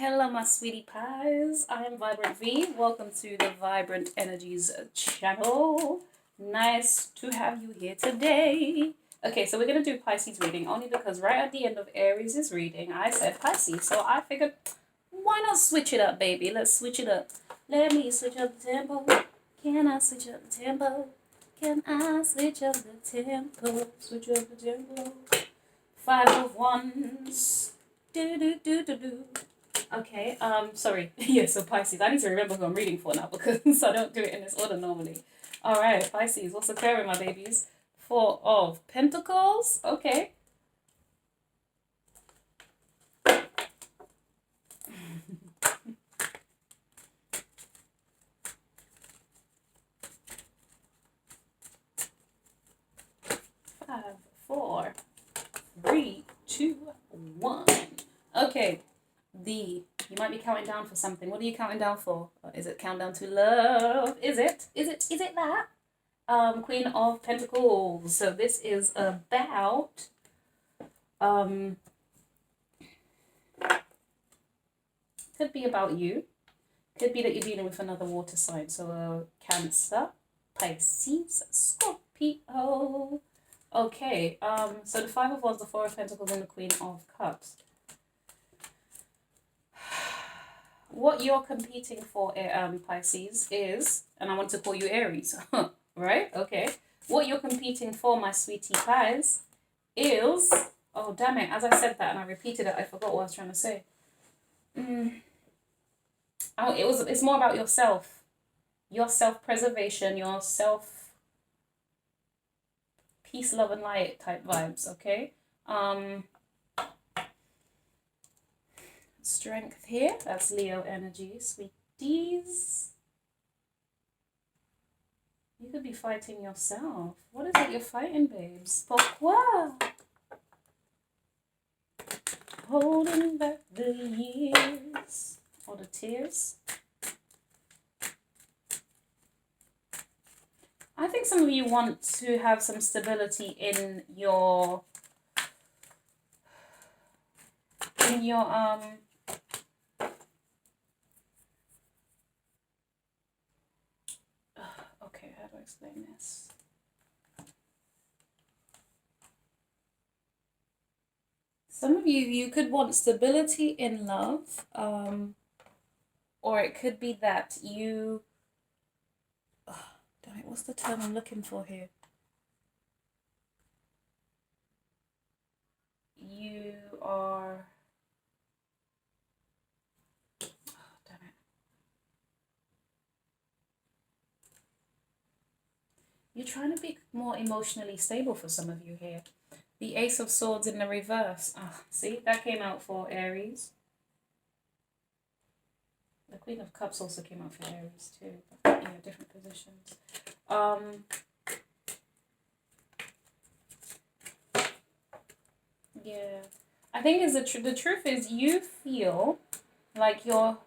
Hello, my sweetie pies. I am Vibrant V. Welcome to the Vibrant Energies channel. Nice to have you here today. Okay, so we're going to do Pisces reading only because right at the end of Aries' reading, I said Pisces. So I figured, why not switch it up, baby? Let's switch it up. Let me switch up the tempo. Can I switch up the tempo? Can I switch up the tempo? Switch up the tempo. 5 of Wands. Do. Okay, sorry. Yeah, so Pisces. I need to remember who I'm reading for now because I don't do it in this order normally. All right, Pisces. What's occurring, my babies? 4 of Pentacles. Okay. Five, 4, 3, 2, 1. Okay. You might be counting down for something. What are you counting down for? Is it countdown to love? Is it that? Queen of Pentacles. So this is about could be about you. Could be that you're dealing with another water sign. So Cancer, Pisces, Scorpio. Okay. So the 5 of Wands, the 4 of Pentacles, and the Queen of Cups. What you're competing for, Pisces, is, and I want to call you Aries, right? Okay. What you're competing for, my sweetie pies, is, oh damn it, as I said that and I repeated it, I forgot what I was trying to say. It's more about yourself, your self-preservation, your peace, love, and light type vibes, okay? Strength here, that's Leo energy, sweeties. You could be fighting yourself. What is it you're fighting, babes? Pourquoi? Holding back the years or the tears. I think some of you want to have some stability in your okay, how do I explain this? Some of you could want stability in love, or it could be that you, damn it, what's the term I'm looking for here? You are, you're trying to be more emotionally stable for some of you here. The Ace of Swords in the reverse. Oh, see, that came out for Aries. The Queen of Cups also came out for Aries too. But, yeah, different positions. Yeah. I think is the truth is you feel like you're,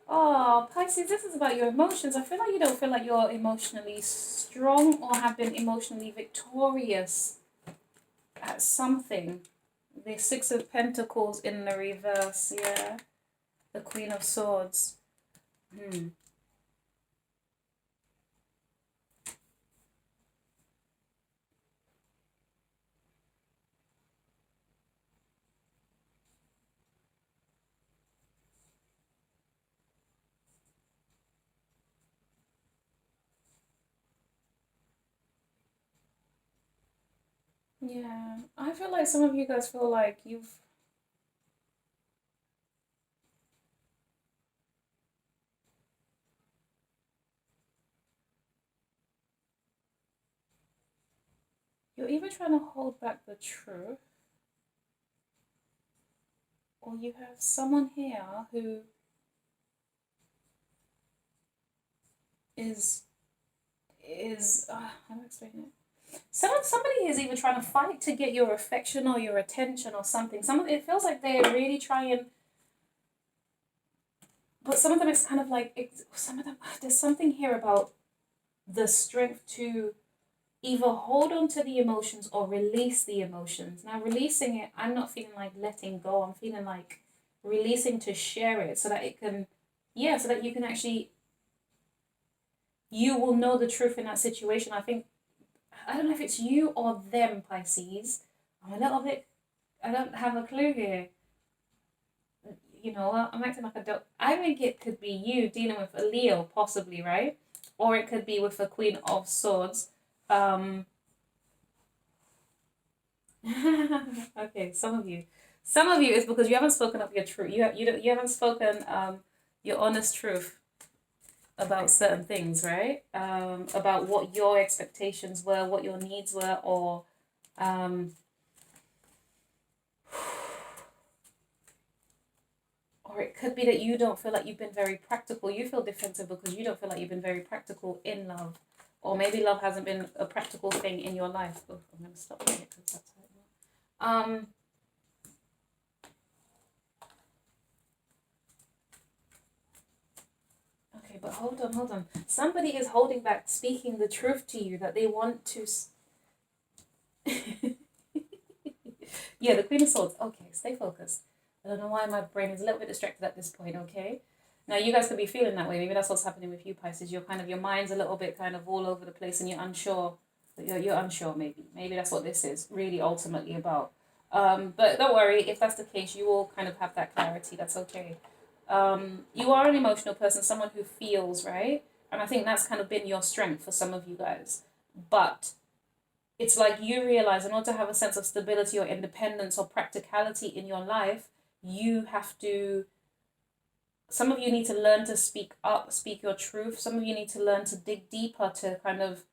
oh, Pisces, this is about your emotions. I feel like you don't feel like you're emotionally strong or have been emotionally victorious at something. The 6 of Pentacles in the reverse, yeah. The Queen of Swords. Yeah, I feel like some of you guys feel like you're either trying to hold back the truth, or you have someone here who is how do I explain it? Somebody is either trying to fight to get your affection or your attention or something. It feels like they're really trying, but some of them it's kind of like some of them. There's something here about the strength to either hold on to the emotions or release the emotions. Now, releasing it, I'm not feeling like letting go. I'm feeling like releasing to share it so that it can, yeah, so that you can actually, you will know the truth in that situation. I think, I don't know if it's you or them, Pisces. I'm a little bit, I don't have a clue here. You know, I'm acting like I don't. I think it could be you dealing with a Leo, possibly, right? Or it could be with a Queen of Swords. Okay, some of you. Some of you is because you haven't spoken up your truth. You haven't spoken your honest truth about certain things, right? About what your expectations were, what your needs were, or or it could be that you don't feel like you've been very practical. You feel defensive because you don't feel like you've been very practical in love. Or maybe love hasn't been a practical thing in your life. Oh, I'm going to stop it because that's how it Okay, but hold on. Somebody is holding back speaking the truth to you that they want to... Yeah, the Queen of Swords. Okay, stay focused. I don't know why my brain is a little bit distracted at this point, okay? Now, you guys could be feeling that way. Maybe that's what's happening with you, Pisces. You're kind of, your mind's a little bit kind of all over the place and you're unsure. You're unsure, maybe. Maybe that's what this is really ultimately about. But don't worry, if that's the case, you will kind of have that clarity. That's okay. You are an emotional person, someone who feels, right? And I think that's kind of been your strength for some of you guys. But it's like you realize in order to have a sense of stability or independence or practicality in your life, you have to, some of you need to learn to speak up, speak your truth. Some of you need to learn to dig deeper, to kind of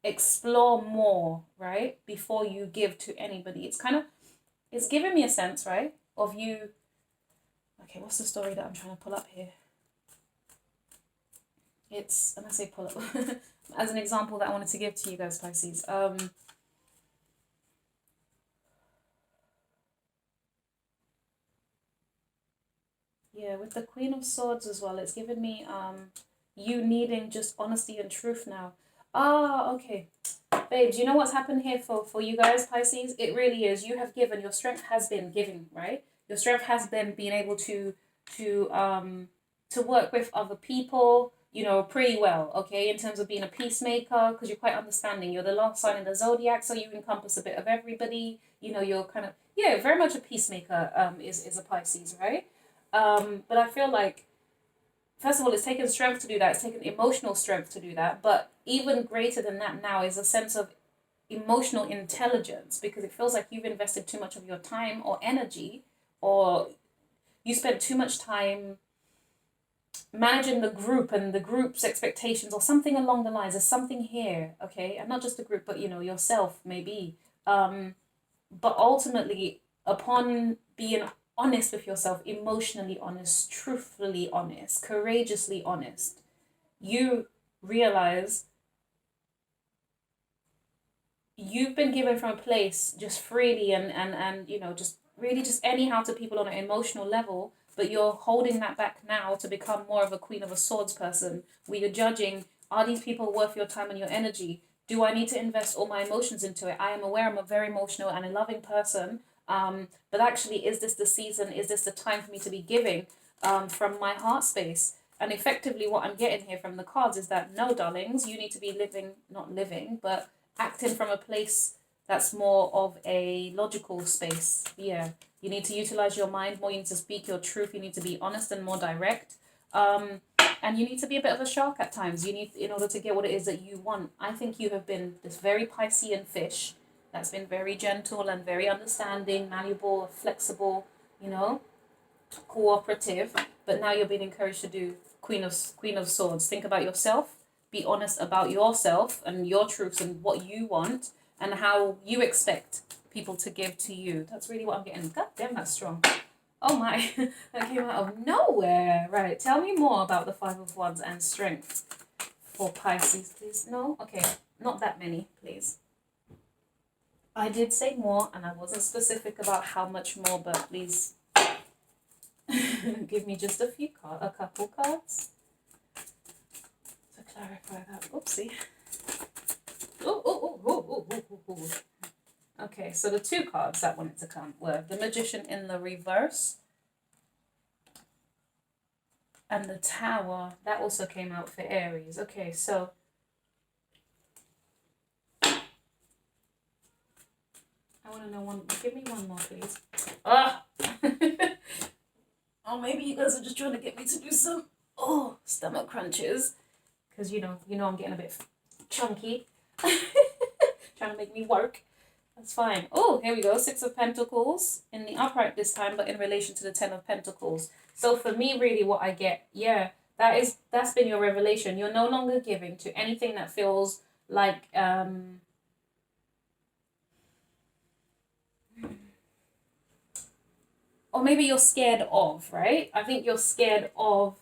explore more, right? Before you give to anybody. It's kind of, it's giving me a sense, right? Of you, okay, what's the story that I'm trying to pull up here? It's, and I say pull up, as an example that I wanted to give to you guys, Pisces. Yeah, with the Queen of Swords as well, it's given me you needing just honesty and truth now. Ah, okay. Babes, you know what's happened here for you guys, Pisces? It really is. You have given, your strength has been giving, right? Your strength has been being able to work with other people, you know, pretty well, okay, in terms of being a peacemaker, because you're quite understanding. You're the last sign in the zodiac, so you encompass a bit of everybody. You know, you're kind of, yeah, very much a peacemaker, is a Pisces, right? But I feel like, first of all, it's taken strength to do that. It's taken emotional strength to do that. But even greater than that now is a sense of emotional intelligence, because it feels like you've invested too much of your time or energy, or you spent too much time managing the group and the group's expectations or something along the lines. There's something here, okay? And not just the group, but, you know, yourself maybe. But ultimately, upon being honest with yourself, emotionally honest, truthfully honest, courageously honest, you realize you've been given from a place just freely and you know, just really just anyhow to people on an emotional level, but you're holding that back now to become more of a Queen of a Swords person, where you're judging, are these people worth your time and your energy? Do I need to invest all my emotions into it? I am aware I'm a very emotional and a loving person, but actually, is this the season? Is this the time for me to be giving from my heart space? And effectively, what I'm getting here from the cards is that, no, darlings, you need to be living, not living, but acting from a place that's more of a logical space. Yeah, you need to utilize your mind more. You need to speak your truth. You need to be honest and more direct. And you need to be a bit of a shark at times. You need, in order to get what it is that you want. I think you have been this very Piscean fish that's been very gentle and very understanding, malleable, flexible, you know, cooperative. But now you're being encouraged to do Queen of Swords. Think about yourself. Be honest about yourself and your truths and what you want and how you expect people to give to you. That's really what I'm getting. God damn, that's strong. Oh my, that came out of nowhere. Right, tell me more about the Five of Wands and strength for Pisces, please. No? Okay, not that many, please. I did say more, and I wasn't specific about how much more, but please give me just a couple cards to clarify that. Oopsie. Ooh. Okay, so the two cards that wanted to come were the Magician in the reverse And the Tower, that also came out for Aries. Okay, so I want to know one. Give me one more, please. Ah! Oh, maybe you guys are just trying to get me to do some stomach crunches. Because you know I'm getting a bit chunky. Trying to make me work. That's fine. Oh, here we go. 6 of Pentacles in the upright this time, but in relation to the 10 of Pentacles. So for me, really what I get, yeah, that's been your revelation. You're no longer giving to anything that feels like or maybe you're scared of, right? I think you're scared of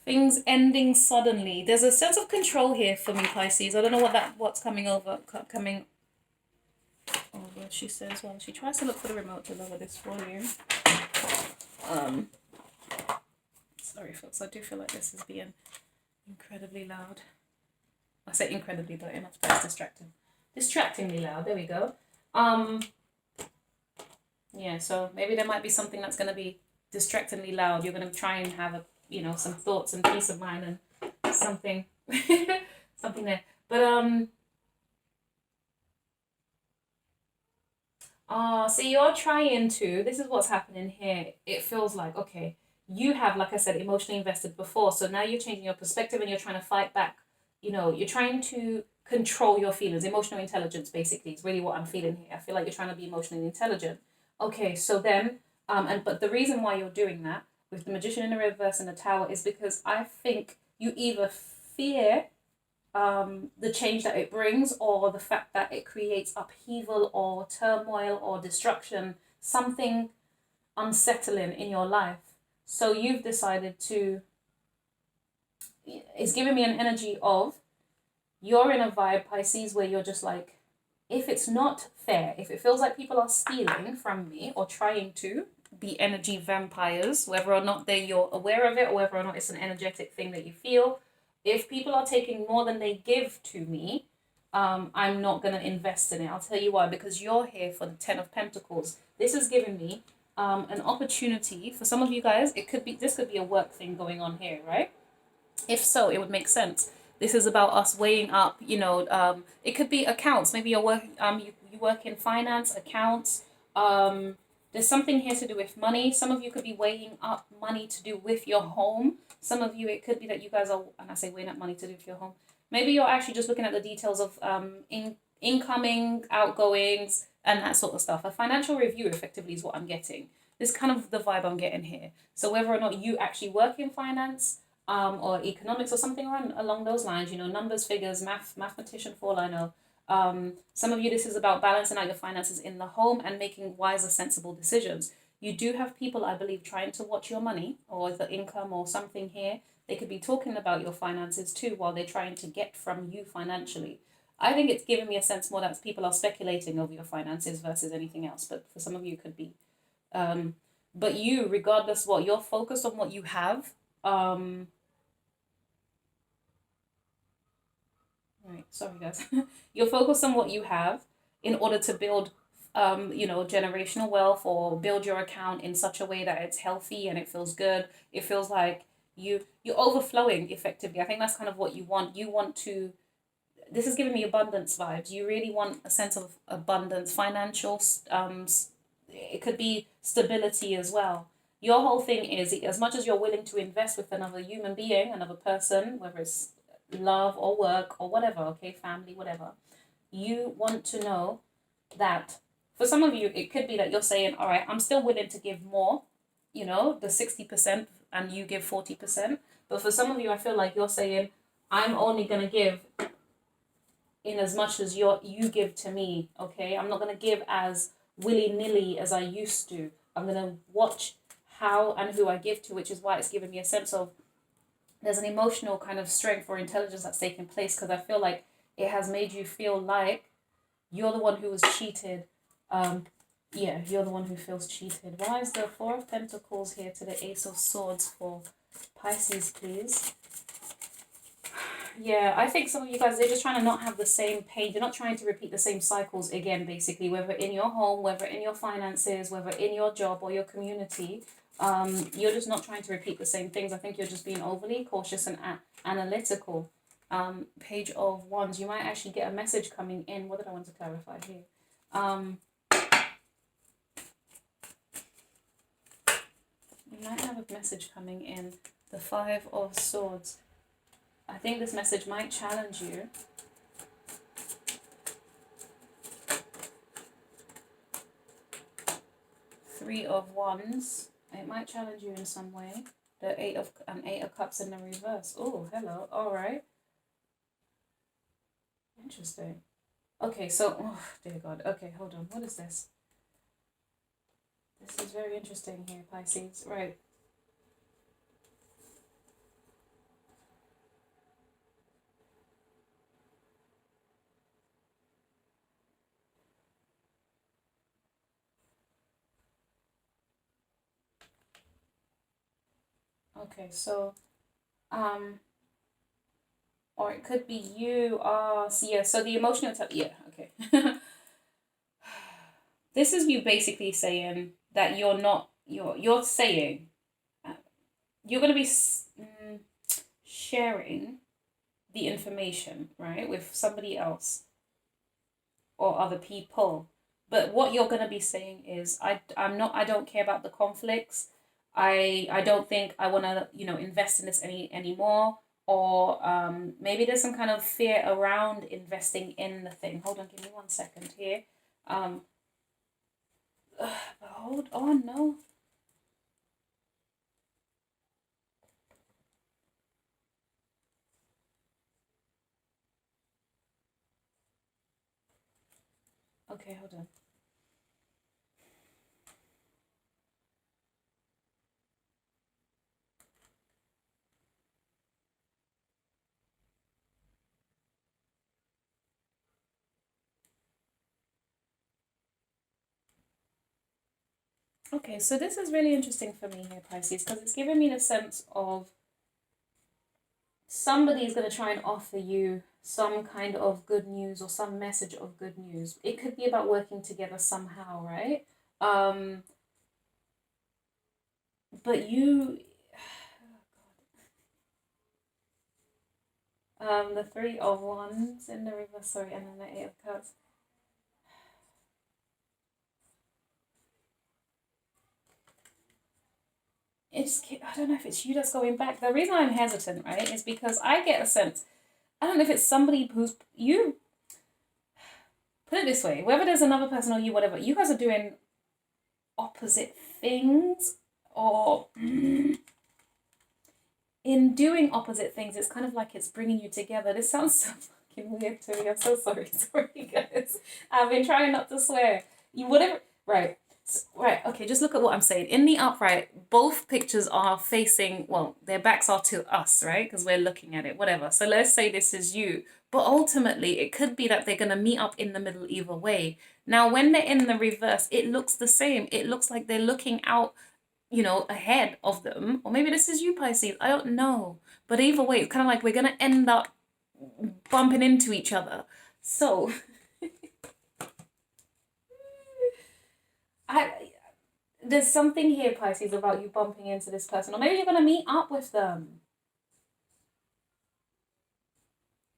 things ending suddenly. There's a sense of control here for me, Pisces. I don't know what's coming over. She says while she tries to look for the remote to lower this volume. Sorry, folks. I do feel like this is being incredibly loud. I say incredibly, but enough that it's distractingly loud. There we go. Yeah, so maybe there might be something that's going to be distractingly loud. You're going to try and have some thoughts and peace of mind and something something there. But see, you're trying to, this is what's happening here. It feels like, okay, you have, like I said, emotionally invested before, so now you're changing your perspective and you're trying to fight back. You're trying to control your feelings. Emotional intelligence, basically, is really what I'm feeling here. I feel like you're trying to be emotionally intelligent. Okay, so then, but the reason why you're doing that with the Magician in the reverse and the Tower is because I think you either fear the change that it brings, or the fact that it creates upheaval or turmoil or destruction, something unsettling in your life. So you've decided to, it's giving me an energy of, you're in a vibe, Pisces, where you're just like, if it's not fair, if it feels like people are stealing from me or trying to be energy vampires, whether or not you're aware of it or whether or not it's an energetic thing that you feel, if people are taking more than they give to me, I'm not going to invest in it. I'll tell you why. Because you're here for the 10 of Pentacles. This is giving me an opportunity. For some of you guys, this could be a work thing going on here, right? If so, it would make sense. This is about us weighing up, it could be accounts. Maybe you work in finance, accounts. There's something here to do with money. Some of you could be weighing up money to do with your home. Some of you, it could be that you guys are, and I say weighing up money to do with your home. Maybe you're actually just looking at the details of incoming, outgoings, and that sort of stuff. A financial review, effectively, is what I'm getting. This is kind of the vibe I'm getting here. So whether or not you actually work in finance, or economics or something along those lines, numbers, figures, mathematician for all I know. Some of you, this is about balancing out your finances in the home and making wiser, sensible decisions. You do have people, I believe, trying to watch your money or the income or something here. They could be talking about your finances too while they're trying to get from you financially. I think it's giving me a sense more that people are speculating over your finances versus anything else. But for some of you, it could be. But you, regardless what, you're focused on what you have. Right, sorry guys. You're focused on what you have in order to build, generational wealth, or build your account in such a way that it's healthy and it feels good. It feels like you're overflowing effectively. I think that's kind of what you want. You want to, this is giving me abundance vibes. You really want a sense of abundance, financial, it could be stability as well. Your whole thing is, as much as you're willing to invest with another human being, another person, whether it's love or work or whatever, okay, family, whatever, you want to know that for some of you, it could be that you're saying, all right, I'm still willing to give more, the 60%, and you give 40%. But for some of you, I feel like you're saying, I'm only going to give in as much as you give to me, okay? I'm not going to give as willy-nilly as I used to. I'm going to watch how and who I give to, which is why it's giving me a sense of there's an emotional kind of strength or intelligence that's taking place, because I feel like it has made you feel like you're the one who was cheated. You're the one who feels cheated. Why is the 4 of Pentacles here to the Ace of Swords for Pisces, please? Yeah, I think some of you guys, they're just trying to not have the same pain. You're not trying to repeat the same cycles again, basically, whether in your home, whether in your finances, whether in your job or your community. You're just not trying to repeat the same things. I think you're just being overly cautious and analytical. Page of Wands, you might actually get a message coming in. What did I want to clarify here? You might have a message coming in. The Five of Swords. I think this message might challenge you. Three of Wands. It might challenge you in some way. The Eight of Cups in the reverse. Oh, hello. All right. Interesting. Okay, so, oh, dear God. Okay, hold on. What is this? This is very interesting here, Pisces. Right. Okay, so, or it could be you. So yeah, so the emotional type, yeah, okay. This is you basically saying that you're not, you're saying, you're going to be sharing the information, right, with somebody else or other people. But what you're going to be saying is, I don't care about the conflicts. I don't think I want to, invest in this anymore. Or maybe there's some kind of fear around investing in the thing. Hold on, give me 1 second here. Hold on, no. Okay, hold on. Okay, so this is really interesting for me here, Pisces, because it's giving me the sense of somebody is going to try and offer you some kind of good news or some message of good news. It could be about working together somehow, right? But you, the Three of Wands in the reverse, sorry, and then the Eight of Cups. I don't know if it's you that's going back. The reason I'm hesitant, right, is because I get a sense, I don't know if it's somebody who's, you, put it this way, whether there's another person or you, whatever, you guys are doing opposite things, or in doing opposite things, it's kind of like it's bringing you together. This sounds so fucking weird to me. I'm so sorry. Sorry, guys. I've been trying not to swear. Whatever. Right. Right. Okay. Just look at what I'm saying. In the upright, both pictures are facing. Well, their backs are to us, right? Because we're looking at it. Whatever. So let's say this is you. But ultimately, it could be that they're gonna meet up in the middle either way. Now, when they're in the reverse, it looks the same. It looks like they're looking out, ahead of them. Or maybe this is you, Pisces. I don't know. But either way, it's kind of like we're going to end up bumping into each other. So, there's something here, Pisces, about you bumping into this person. Or maybe you're going to meet up with them.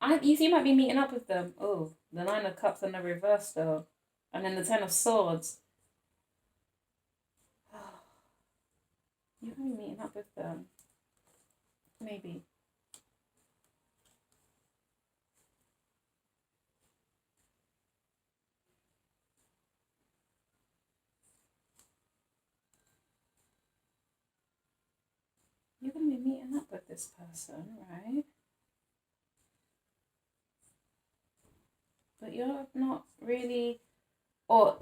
You might be meeting up with them. Oh, the Nine of Cups in the reverse, though. And then the Ten of Swords. You're going to be meeting up with them. Maybe. You're going to be meeting up with this person, right? But you're not really, or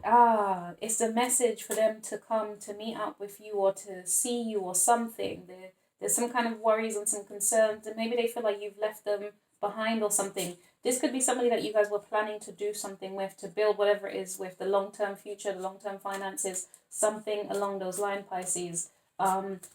it's a message for them to come to meet up with you or to see you or something. There's some kind of worries and some concerns, and maybe they feel like you've left them behind or something. This could be somebody that you guys were planning to do something with, to build whatever it is with, the long-term future, the long-term finances, something along those lines, Pisces.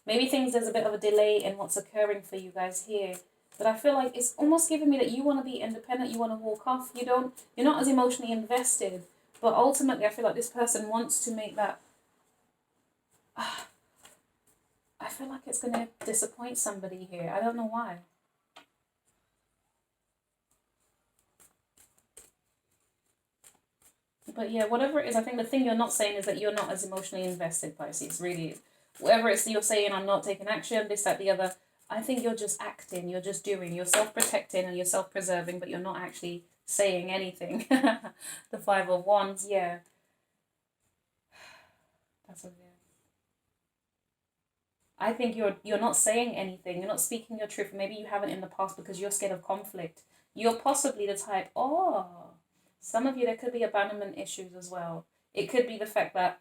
Maybe there's a bit of a delay in what's occurring for you guys here. But I feel like it's almost giving me that you want to be independent, you want to walk off, you're not as emotionally invested. But ultimately, I feel like this person wants to make that, feel like it's going to disappoint somebody here. I don't know why. But yeah, whatever it is, I think the thing you're not saying is that you're not as emotionally invested, Pisces, really. Whatever it's you're saying, I'm not taking action, this, that, the other. I think you're just acting, you're just doing, you're self-protecting and you're self-preserving, but you're not actually saying anything. The Five of Wands, yeah. That's what it is. I think you're not saying anything, you're not speaking your truth. Maybe you haven't in the past because you're scared of conflict. You're possibly the type, some of you, there could be abandonment issues as well. It could be the fact that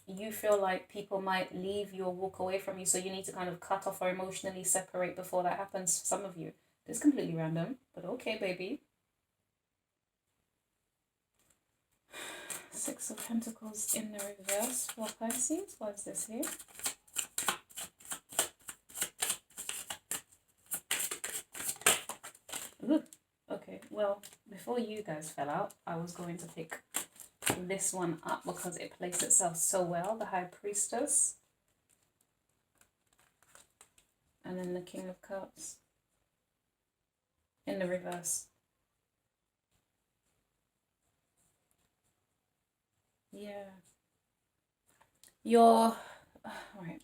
you feel like people might leave you or walk away from you, so you need to kind of cut off or emotionally separate before that happens for some of you. It's completely random, but okay, baby. Six of Pentacles in the reverse for Pisces. What's this here? Ooh, okay, well, before you guys fell out, I was going to pick this one up because it placed itself so well. The High Priestess. And then the King of Cups in the reverse. Yeah. Right.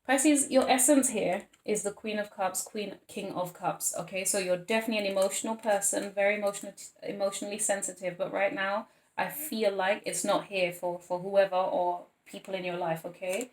Pisces, your essence here is the Queen of Cups, King of Cups. Okay, so you're definitely an emotional person, very emotionally sensitive. But right now, I feel like it's not here for whoever or people in your life. Okay,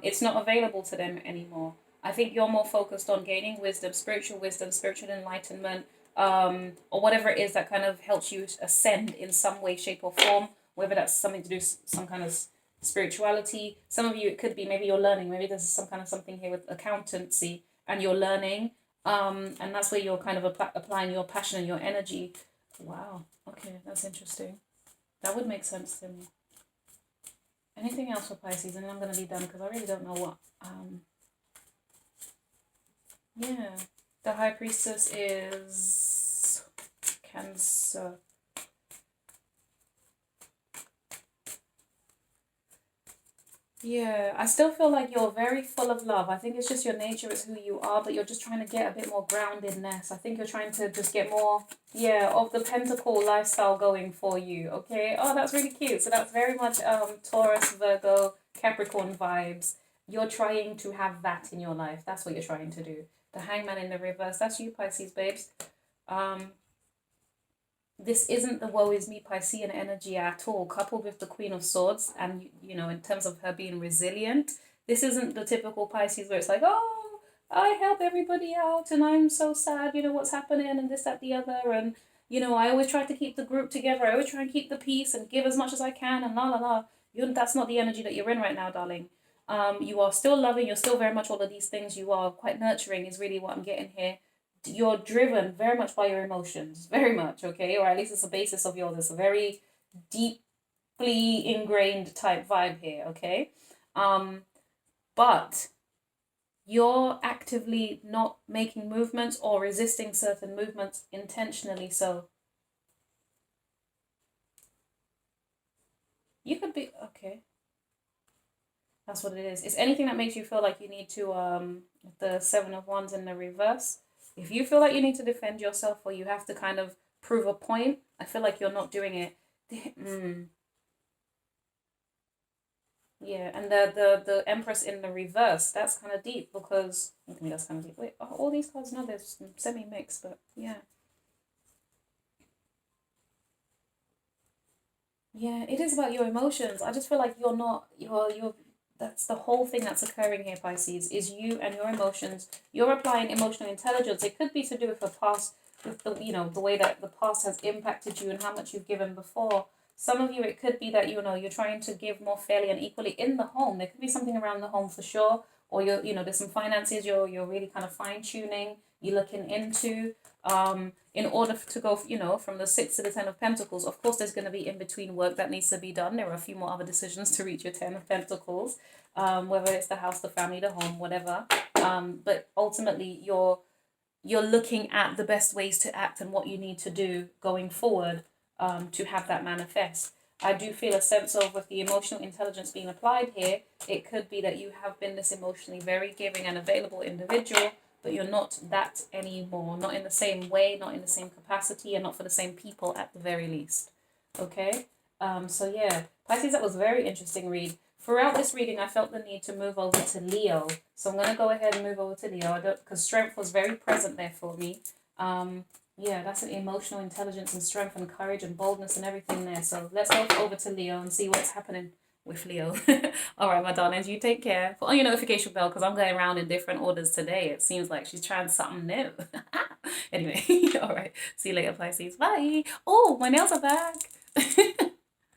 it's not available to them anymore. I think you're more focused on gaining wisdom, spiritual enlightenment, or whatever it is that kind of helps you ascend in some way, shape, or form. Whether that's something to do some kind of spirituality. Some of you, it could be maybe you're learning. Maybe there's some kind of something here with accountancy and you're learning. And that's where you're kind of applying your passion and your energy. Wow. Okay, that's interesting. That would make sense to me. Anything else for Pisces? And then I'm going to be done because I really don't know what. Yeah. The High Priestess is Cancer. Yeah, I still feel like you're very full of love. I think it's just your nature, it's who you are, but you're just trying to get a bit more groundedness. I think you're trying to just get more, of the pentacle lifestyle going for you, okay? Oh, that's really cute. So that's very much Taurus, Virgo, Capricorn vibes. You're trying to have that in your life. That's what you're trying to do. The Hangman in the reverse, that's you, Pisces, babes. This isn't the woe is me Piscean energy at all, coupled with the Queen of Swords, and in terms of her being resilient, this isn't the typical Pisces where it's like, oh, I help everybody out and I'm so sad, what's happening and this, that, the other, and I always try to keep the group together, I always try and keep the peace and give as much as I can and la la la. That's not the energy that you're in right now, darling. You are still loving, you're still very much all of these things, you are quite nurturing is really what I'm getting here. You're driven very much by your emotions, very much, okay? Or at least it's a basis of yours. It's a very deeply ingrained type vibe here, okay? But you're actively not making movements or resisting certain movements intentionally, so you could be, okay. That's what it is. It's anything that makes you feel like you need to, the Seven of Wands in the reverse. If you feel like you need to defend yourself or you have to kind of prove a point, I feel like you're not doing it. Yeah, and the Empress in the reverse, that's kind of deep because, I mean, that's kind of deep. Wait, all these cards, no, they're semi-mixed, but yeah. Yeah, it is about your emotions. I just feel like you're that's the whole thing that's occurring here, Pisces, is you and your emotions. You're applying emotional intelligence. It could be to do with the past, with the way that the past has impacted you and how much you've given before. Some of you, it could be that, you're trying to give more fairly and equally in the home. There could be something around the home for sure. Or there's some finances you're really kind of fine tuning. You're looking into. In order to go, from the 6 to the 10 of Pentacles, of course, there's going to be in between work that needs to be done. There are a few more other decisions to reach your 10 of Pentacles, whether it's the house, the family, the home, whatever. But ultimately, you're looking at the best ways to act and what you need to do going forward to have that manifest. I do feel a sense of, with the emotional intelligence being applied here, it could be that you have been this emotionally very giving and available individual, but you're not that anymore. Not in the same way, not in the same capacity, and not for the same people at the very least. Okay? So yeah, Pisces, that was a very interesting read. Throughout this reading, I felt the need to move over to Leo. So I'm going to go ahead and move over to Leo, because strength was very present there for me. Yeah, that's an emotional intelligence and strength and courage and boldness and everything there. So let's go over to Leo and see what's happening with Leo. All right, my darlings, you take care. Put on your notification bell because I'm going around in different orders today. It seems like she's trying something new. Anyway, all right. See you later, Pisces. Bye. Oh, my nails are back.